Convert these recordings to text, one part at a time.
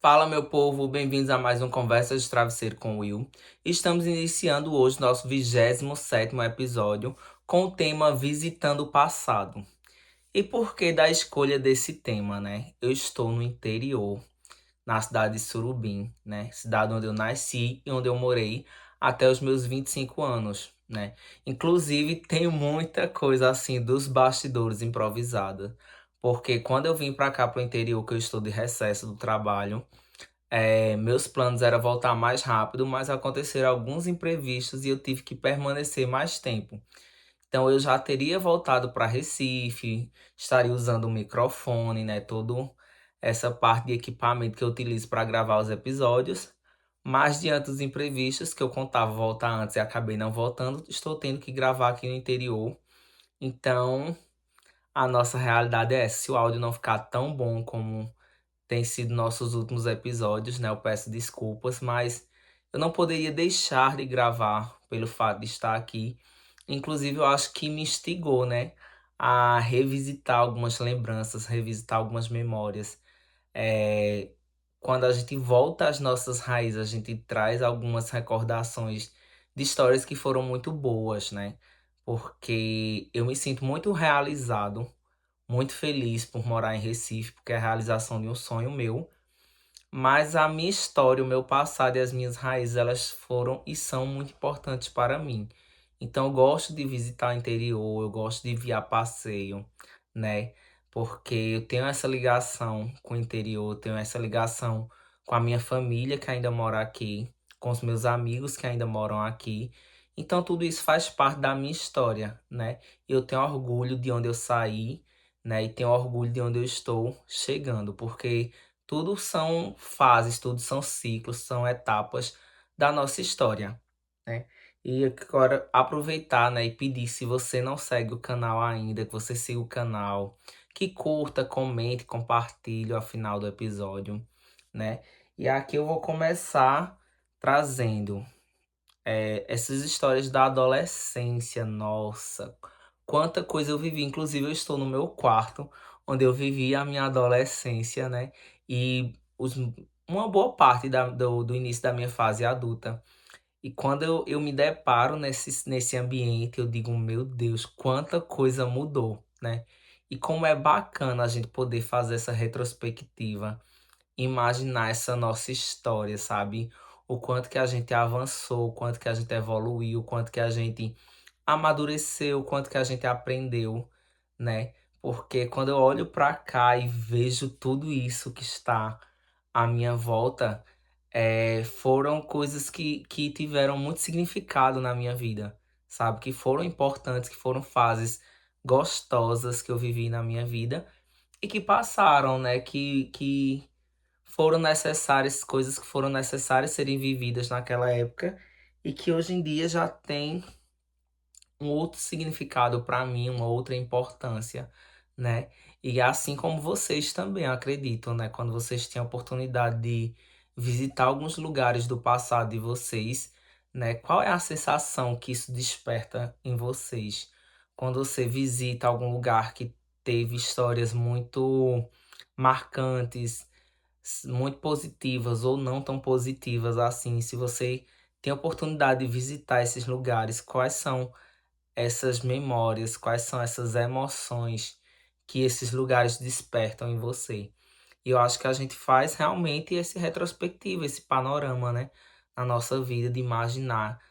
Fala, meu povo, bem-vindos a mais um Conversa de Travesseiro com Will. Estamos iniciando hoje nosso 27º episódio com o tema Visitando o Passado. E por que da escolha desse tema, né? Eu estou no interior, na cidade de Surubim, né? Cidade onde eu nasci e onde eu morei até os meus 25 anos, né? Inclusive, tem muita coisa assim dos bastidores improvisada. Porque quando eu vim para cá, para o interior, que eu estou de recesso do trabalho, meus planos era voltar mais rápido, mas aconteceram alguns imprevistos e eu tive que permanecer mais tempo. Então eu já teria voltado para Recife, estaria usando o microfone, né, todo essa parte de equipamento que eu utilizo para gravar os episódios. Mas diante dos imprevistos que eu contava voltar antes e acabei não voltando, estou tendo que gravar aqui no interior. Então, a nossa realidade é essa. Se o áudio não ficar tão bom como tem sido nossos últimos episódios, né? Eu peço desculpas, mas eu não poderia deixar de gravar pelo fato de estar aqui. Inclusive, eu acho que me instigou, né? A revisitar algumas lembranças, revisitar algumas memórias. É, Quando a gente volta às nossas raízes, a gente traz algumas recordações de histórias que foram muito boas, né? Porque eu me sinto muito realizado, muito feliz por morar em Recife, porque é a realização de um sonho meu. Mas a minha história, o meu passado e as minhas raízes, elas foram e são muito importantes para mim. Então, eu gosto de visitar o interior, eu gosto de vir a passeio, né? Porque eu tenho essa ligação com o interior, eu tenho essa ligação com a minha família que ainda mora aqui, com os meus amigos que ainda moram aqui. Então, tudo isso faz parte da minha história, né? Eu tenho orgulho de onde eu saí, né? E tenho orgulho de onde eu estou chegando, porque tudo são fases, tudo são ciclos, são etapas da nossa história, né? E agora aproveitar, né, e pedir, se você não segue o canal ainda, que você siga o canal, que curta, comente, compartilhe ao final do episódio, né? E aqui eu vou começar trazendo essas histórias da adolescência. Nossa, quanta coisa eu vivi. Inclusive, eu estou no meu quarto, onde eu vivi a minha adolescência, né? E uma boa parte do início da minha fase adulta. E quando eu me deparo nesse ambiente, eu digo, meu Deus, quanta coisa mudou, né? E como é bacana a gente poder fazer essa retrospectiva, imaginar essa nossa história, sabe? O quanto que a gente avançou, o quanto que a gente evoluiu, o quanto que a gente amadureceu, o quanto que a gente aprendeu, né? Porque quando eu olho para cá e vejo tudo isso que está à minha volta, foram coisas que tiveram muito significado na minha vida, sabe? Que foram importantes, que foram fases gostosas que eu vivi na minha vida e que passaram, né? Que foram necessárias, coisas que foram necessárias serem vividas naquela época e que hoje em dia já tem um outro significado para mim, uma outra importância, né? E assim como vocês também, acreditam, né? Quando vocês têm a oportunidade de visitar alguns lugares do passado de vocês, né? Qual é a sensação que isso desperta em vocês? Quando você visita algum lugar que teve histórias muito marcantes, muito positivas ou não tão positivas assim, se você tem a oportunidade de visitar esses lugares, quais são essas memórias, quais são essas emoções que esses lugares despertam em você? E eu acho que a gente faz realmente esse retrospectivo, esse panorama, né, na nossa vida, de imaginar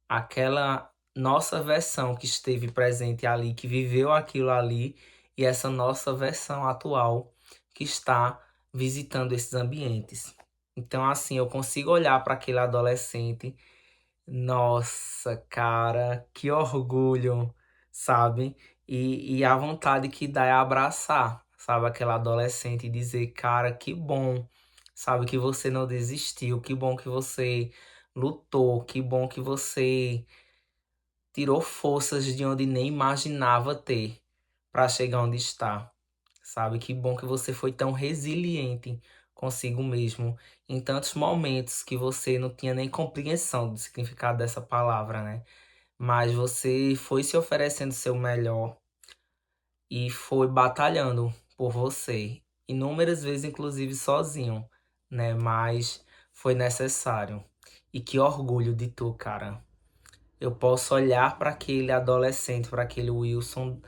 aquela nossa versão que esteve presente ali, que viveu aquilo ali, e essa nossa versão atual que está visitando esses ambientes. Então, assim, eu consigo olhar para aquele adolescente, nossa, cara, que orgulho, sabe? E a vontade que dá é abraçar, sabe? Aquela adolescente e dizer, cara, que bom, sabe? Que você não desistiu, que bom que você lutou, que bom que você tirou forças de onde nem imaginava ter para chegar onde está, sabe? Que bom que você foi tão resiliente consigo mesmo em tantos momentos que você não tinha nem compreensão do significado dessa palavra, né? Mas você foi se oferecendo seu melhor e foi batalhando por você, inúmeras vezes, inclusive sozinho, né? Mas foi necessário. E que orgulho de tu, cara. Eu posso olhar para aquele adolescente, para aquele Wilson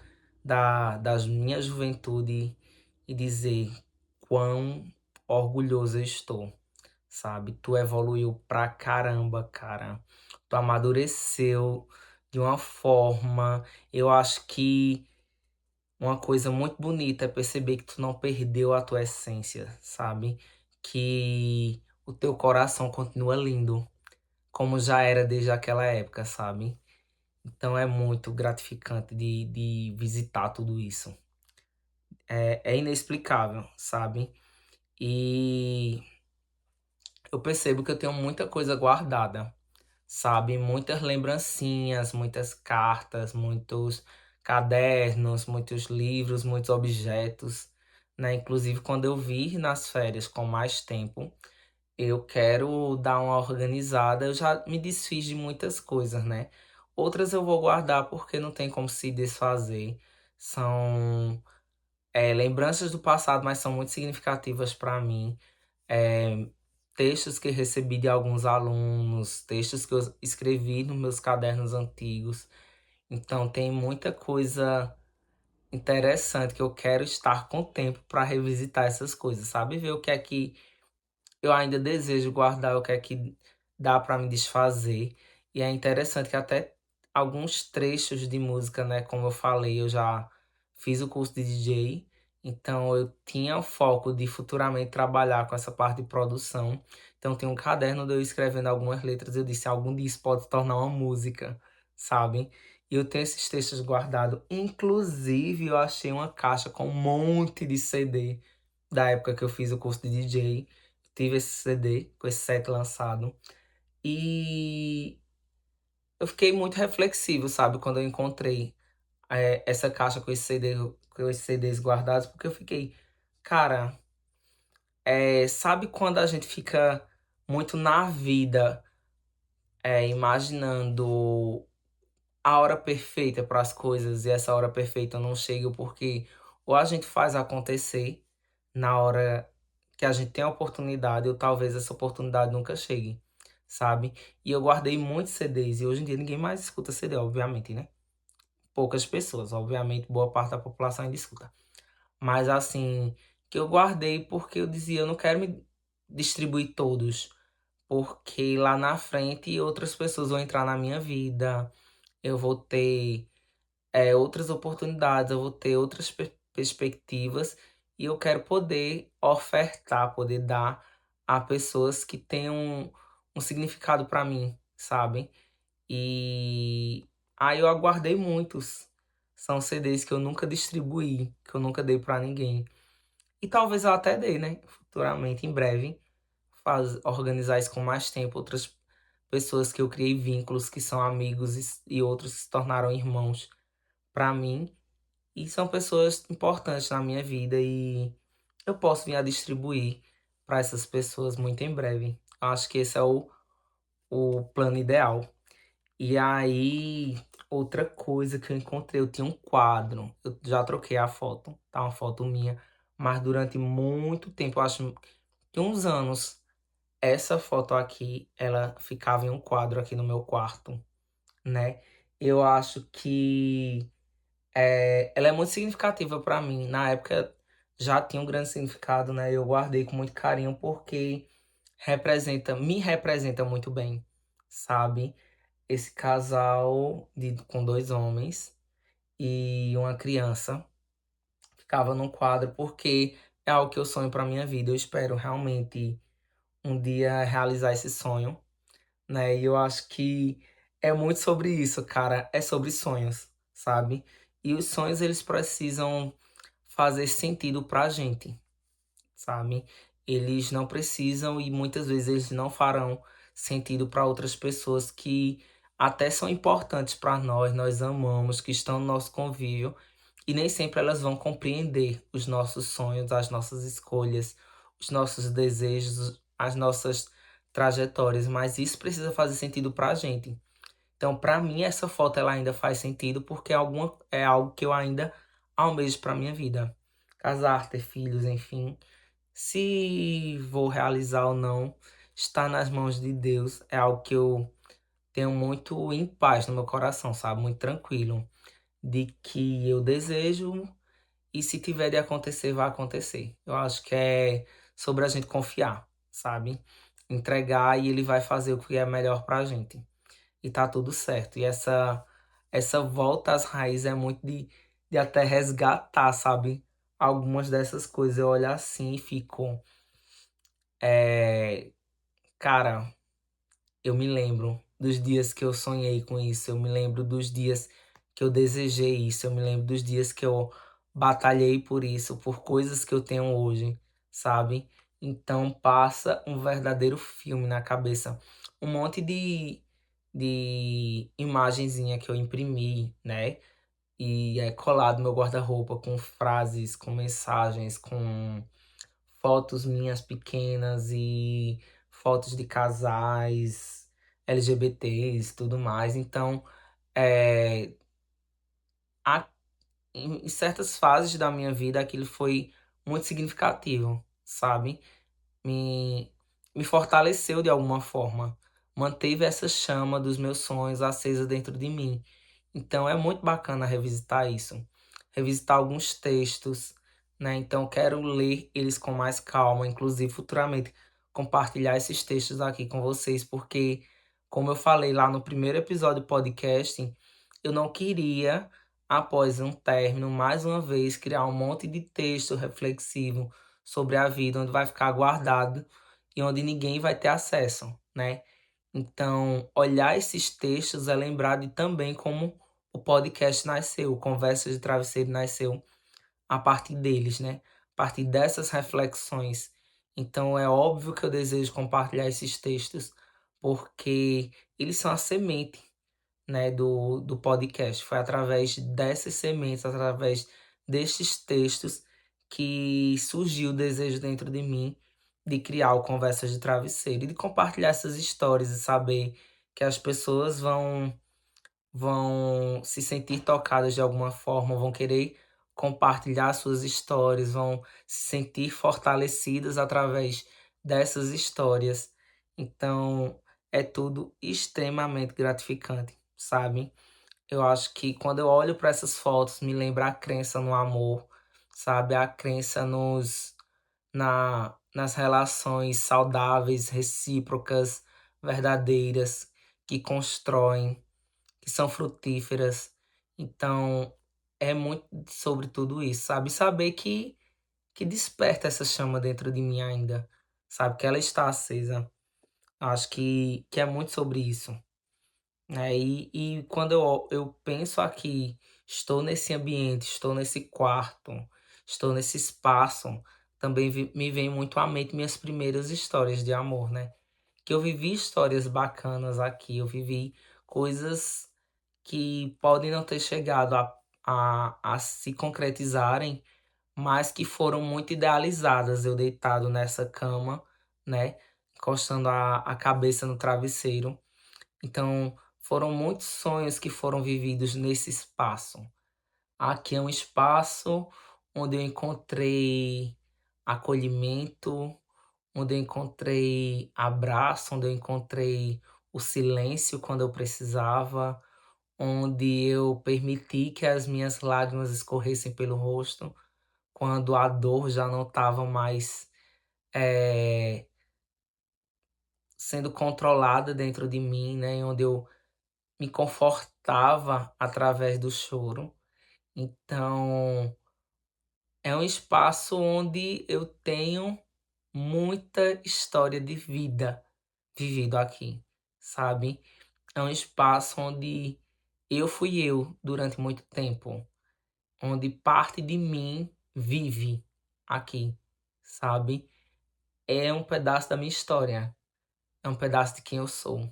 das minha juventude e dizer quão orgulhoso eu estou, sabe? Tu evoluiu pra caramba, cara. Tu amadureceu de uma forma. Eu acho que uma coisa muito bonita é perceber que tu não perdeu a tua essência, sabe? Que o teu coração continua lindo, como já era desde aquela época, sabe? Então é muito gratificante de visitar tudo isso. É inexplicável, sabe? E eu percebo que eu tenho muita coisa guardada, sabe? Muitas lembrancinhas, muitas cartas, muitos cadernos, muitos livros, muitos objetos, né? Inclusive, quando eu vir nas férias com mais tempo, eu quero dar uma organizada. Eu já me desfiz de muitas coisas, né? Outras eu vou guardar porque não tem como se desfazer. São, lembranças do passado, mas são muito significativas para mim. É, textos que recebi de alguns alunos, textos que eu escrevi nos meus cadernos antigos. Então tem muita coisa interessante que eu quero estar com o tempo para revisitar essas coisas, sabe? Ver o que é que eu ainda desejo guardar, o que é que dá para me desfazer. E é interessante que até alguns trechos de música, né, como eu falei, eu já fiz o curso de DJ, então eu tinha o foco de futuramente trabalhar com essa parte de produção. Então tem um caderno de eu escrevendo algumas letras, eu disse, algum dia isso pode se tornar uma música, sabe? E eu tenho esses textos guardados. Inclusive, eu achei uma caixa com um monte de CD da época que eu fiz o curso de DJ. Tive esse CD com esse set lançado. E eu fiquei muito reflexivo, sabe, quando eu encontrei essa caixa com com esses CDs guardados, porque eu fiquei, cara, sabe quando a gente fica muito na vida, imaginando a hora perfeita para as coisas e essa hora perfeita não chega porque ou a gente faz acontecer na hora que a gente tem a oportunidade ou talvez essa oportunidade nunca chegue, sabe? E eu guardei muitos CDs e hoje em dia ninguém mais escuta CD, obviamente, né? Poucas pessoas, obviamente, boa parte da população ainda escuta. Mas assim, que eu guardei porque eu dizia, eu não quero me distribuir todos, porque lá na frente outras pessoas vão entrar na minha vida, eu vou ter outras oportunidades, eu vou ter outras perspectivas e eu quero poder ofertar, poder dar a pessoas que tenham um significado para mim, sabe? E aí eu aguardei muitos. São CDs que eu nunca distribuí, que eu nunca dei para ninguém. E talvez eu até dei, né? Futuramente, em breve, organizar isso com mais tempo. Outras pessoas que eu criei vínculos, que são amigos e outros que se tornaram irmãos para mim e são pessoas importantes na minha vida e eu posso vir a distribuir para essas pessoas muito em breve. Eu acho que esse é o plano ideal. E aí, outra coisa que eu encontrei, eu tinha um quadro, eu já troquei a foto, tá? Uma foto minha, mas durante muito tempo, eu acho que uns anos, essa foto aqui, ela ficava em um quadro aqui no meu quarto, né? Eu acho que ela é muito significativa para mim. Na época já tinha um grande significado, né? Eu guardei com muito carinho porque me representa muito bem, sabe? Esse casal com dois homens e uma criança ficava num quadro porque é algo que eu sonho para minha vida. Eu espero realmente um dia realizar esse sonho, né? E eu acho que é muito sobre isso, cara. É sobre sonhos, sabe? E os sonhos, eles precisam fazer sentido pra gente, sabe? Eles não precisam e muitas vezes eles não farão sentido para outras pessoas que até são importantes para nós, nós amamos, que estão no nosso convívio e nem sempre elas vão compreender os nossos sonhos, as nossas escolhas, os nossos desejos, as nossas trajetórias, mas isso precisa fazer sentido para a gente. Então, para mim, essa foto ela ainda faz sentido porque é algo que eu ainda almejo para minha vida. Casar, ter filhos, enfim. Se vou realizar ou não, está nas mãos de Deus. É algo que eu tenho muito em paz no meu coração, sabe? Muito tranquilo. De que eu desejo e se tiver de acontecer, vai acontecer. Eu acho que é sobre a gente confiar, sabe? Entregar e ele vai fazer o que é melhor pra gente. E tá tudo certo. E essa volta às raízes é muito de até resgatar, sabe? Algumas dessas coisas eu olho assim e fico. É, cara, eu me lembro dos dias que eu sonhei com isso, eu me lembro dos dias que eu desejei isso, eu me lembro dos dias que eu batalhei por isso, por coisas que eu tenho hoje, sabe? Então passa um verdadeiro filme na cabeça. Um monte de imagenzinha que eu imprimi, né? E é colado no meu guarda-roupa com frases, com mensagens, com fotos minhas pequenas e fotos de casais LGBTs e tudo mais. Então, é, há, em certas fases da minha vida, aquilo foi muito significativo, sabe? Me, me fortaleceu de alguma forma. Manteve essa chama dos meus sonhos acesa dentro de mim. Então é muito bacana revisitar isso. Revisitar alguns textos, né? Então quero ler eles com mais calma, inclusive futuramente compartilhar esses textos aqui com vocês, porque, como eu falei lá no primeiro episódio do podcast, eu não queria, após um término, mais uma vez, criar um monte de texto reflexivo sobre a vida, onde vai ficar guardado e onde ninguém vai ter acesso, né? Então, olhar esses textos é lembrar de também como o podcast nasceu, o Conversa de Travesseiro nasceu a partir deles, né? A partir dessas reflexões. Então, é óbvio que eu desejo compartilhar esses textos, porque eles são a semente, né, do podcast. Foi através dessas sementes, através destes textos, que surgiu o desejo dentro de mim de criar o Conversas de Travesseiro e de compartilhar essas histórias e saber que as pessoas vão se sentir tocadas de alguma forma, vão querer compartilhar suas histórias, vão se sentir fortalecidas através dessas histórias. Então, é tudo extremamente gratificante, sabe? Eu acho que quando eu olho para essas fotos, me lembra a crença no amor, sabe? A crença nas relações saudáveis, recíprocas, verdadeiras, que constroem, que são frutíferas. Então, é muito sobre tudo isso, sabe? Saber que desperta essa chama dentro de mim ainda, sabe? Que ela está acesa. Acho que é muito sobre isso, né? E quando eu penso aqui, estou nesse ambiente, estou nesse quarto, estou nesse espaço, também me vem muito à mente minhas primeiras histórias de amor, né? Que eu vivi histórias bacanas aqui, eu vivi coisas que podem não ter chegado a se concretizarem, mas que foram muito idealizadas. Eu deitado nessa cama, né? Encostando a cabeça no travesseiro. Então, foram muitos sonhos que foram vividos nesse espaço. Aqui é um espaço onde eu encontrei acolhimento, onde eu encontrei abraço, onde eu encontrei o silêncio quando eu precisava, onde eu permiti que as minhas lágrimas escorressem pelo rosto, quando a dor já não estava mais eh, sendo controlada dentro de mim, né? Onde eu me confortava através do choro. Então, é um espaço onde eu tenho muita história de vida vivido aqui, sabe? É um espaço onde eu fui eu durante muito tempo, onde parte de mim vive aqui, sabe? É um pedaço da minha história, é um pedaço de quem eu sou.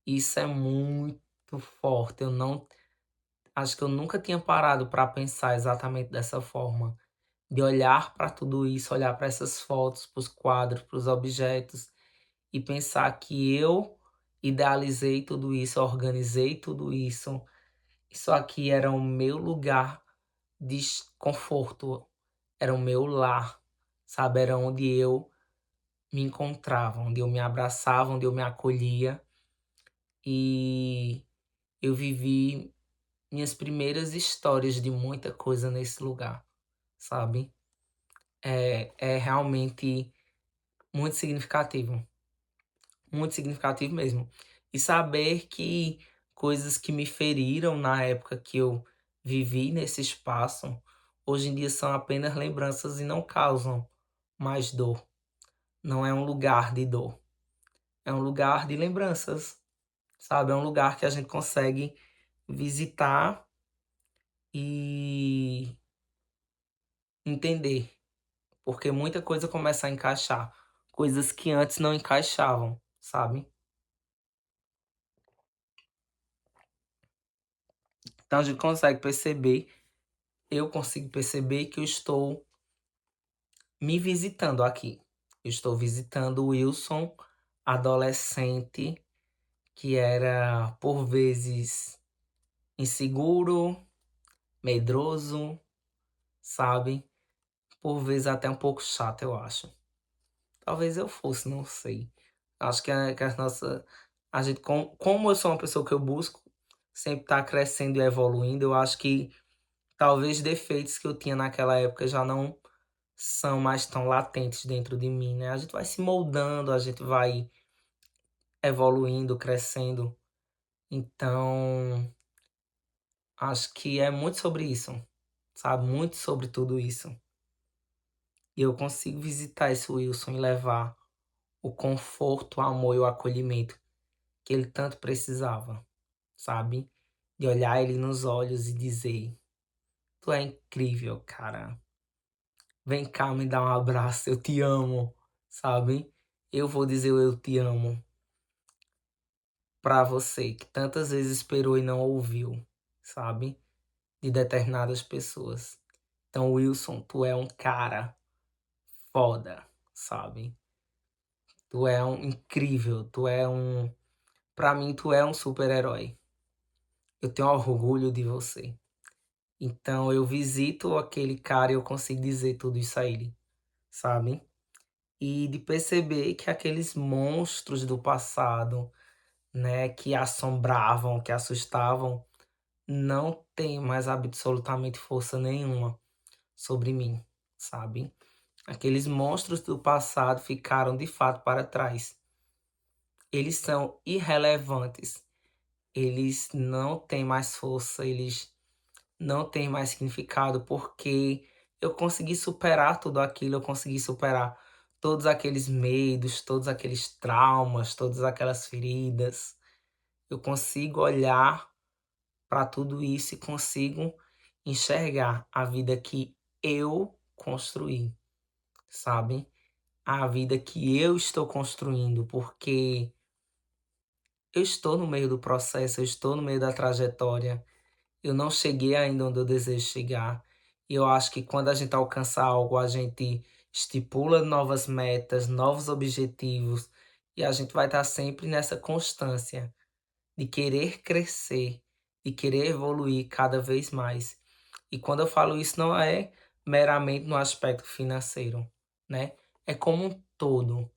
Isso é muito forte. Eu não acho que eu nunca tinha parado para pensar exatamente dessa forma, de olhar para tudo isso, olhar para essas fotos, para os quadros, para os objetos e pensar que eu idealizei tudo isso, organizei tudo isso. Isso aqui era o meu lugar de conforto, era o meu lar, sabe? Era onde eu me encontrava, onde eu me abraçava, onde eu me acolhia e eu vivi minhas primeiras histórias de muita coisa nesse lugar, sabe? É realmente muito significativo mesmo. E saber que coisas que me feriram na época que eu vivi nesse espaço, hoje em dia são apenas lembranças e não causam mais dor. Não é um lugar de dor, é um lugar de lembranças, sabe? É um lugar que a gente consegue visitar e entender, porque muita coisa começa a encaixar, coisas que antes não encaixavam, sabe? Então a gente consegue perceber, eu consigo perceber que eu estou me visitando aqui. Eu estou visitando o Wilson, adolescente, que era por vezes inseguro, medroso, sabe? Por vezes até um pouco chato, eu acho. Talvez eu fosse, não sei. Acho que a nossa. A gente, como eu sou uma pessoa que eu busco sempre estar crescendo e evoluindo, eu acho que talvez defeitos que eu tinha naquela época já não são mais tão latentes dentro de mim, né? A gente vai se moldando, a gente vai evoluindo, crescendo. Então, acho que é muito sobre isso, sabe? Muito sobre tudo isso. E eu consigo visitar esse Wilson e levar o conforto, o amor e o acolhimento que ele tanto precisava, sabe? De olhar ele nos olhos e dizer: Tu é incrível, cara. Vem cá me dar um abraço, eu te amo, sabe? Eu vou dizer o eu te amo pra você que tantas vezes esperou e não ouviu, sabe? De determinadas pessoas. Então, Wilson, tu é um cara foda, sabe? Tu é um incrível, tu é um. Pra mim, tu é um super-herói. Eu tenho orgulho de você. Então, eu visito aquele cara e eu consigo dizer tudo isso a ele, sabe? E de perceber que aqueles monstros do passado, né, que assombravam, que assustavam, não tem mais absolutamente força nenhuma sobre mim, sabe? Aqueles monstros do passado ficaram de fato para trás. Eles são irrelevantes. Eles não têm mais força, eles não têm mais significado, porque eu consegui superar tudo aquilo, eu consegui superar todos aqueles medos, todos aqueles traumas, todas aquelas feridas. Eu consigo olhar para tudo isso e consigo enxergar a vida que eu construí, sabe? A vida que eu estou construindo, porque eu estou no meio do processo, eu estou no meio da trajetória. Eu não cheguei ainda onde eu desejo chegar. E eu acho que quando a gente alcança algo, a gente estipula novas metas, novos objetivos, e a gente vai estar sempre nessa constância de querer crescer, de querer evoluir cada vez mais. E quando eu falo isso, não é meramente no aspecto financeiro, né? É como um todo.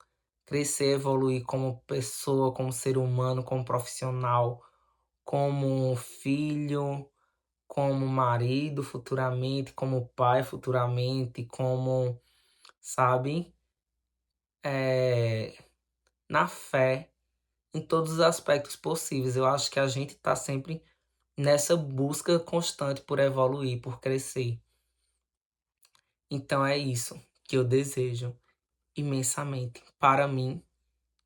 Crescer, evoluir como pessoa, como ser humano, como profissional, como filho, como marido futuramente, como pai futuramente, como, sabe, é, na fé, em todos os aspectos possíveis. Eu acho que a gente está sempre nessa busca constante por evoluir, por crescer. Então é isso que eu desejo imensamente para mim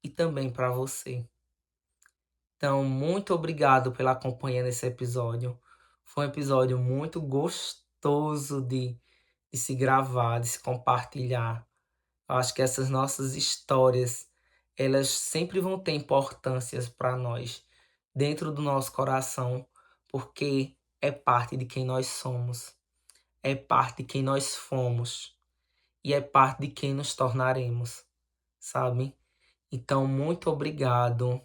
e também para você. Então, muito obrigado pela companhia nesse episódio. Foi um episódio muito gostoso de se gravar, de se compartilhar. Eu acho que essas nossas histórias, elas sempre vão ter importâncias para nós, dentro do nosso coração, porque é parte de quem nós somos, é parte de quem nós fomos e é parte de quem nos tornaremos, sabe? Então, muito obrigado.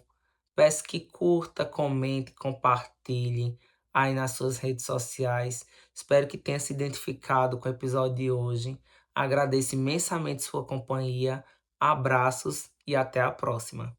Peço que curta, comente, compartilhe aí nas suas redes sociais. Espero que tenha se identificado com o episódio de hoje. Agradeço imensamente sua companhia. Abraços e até a próxima.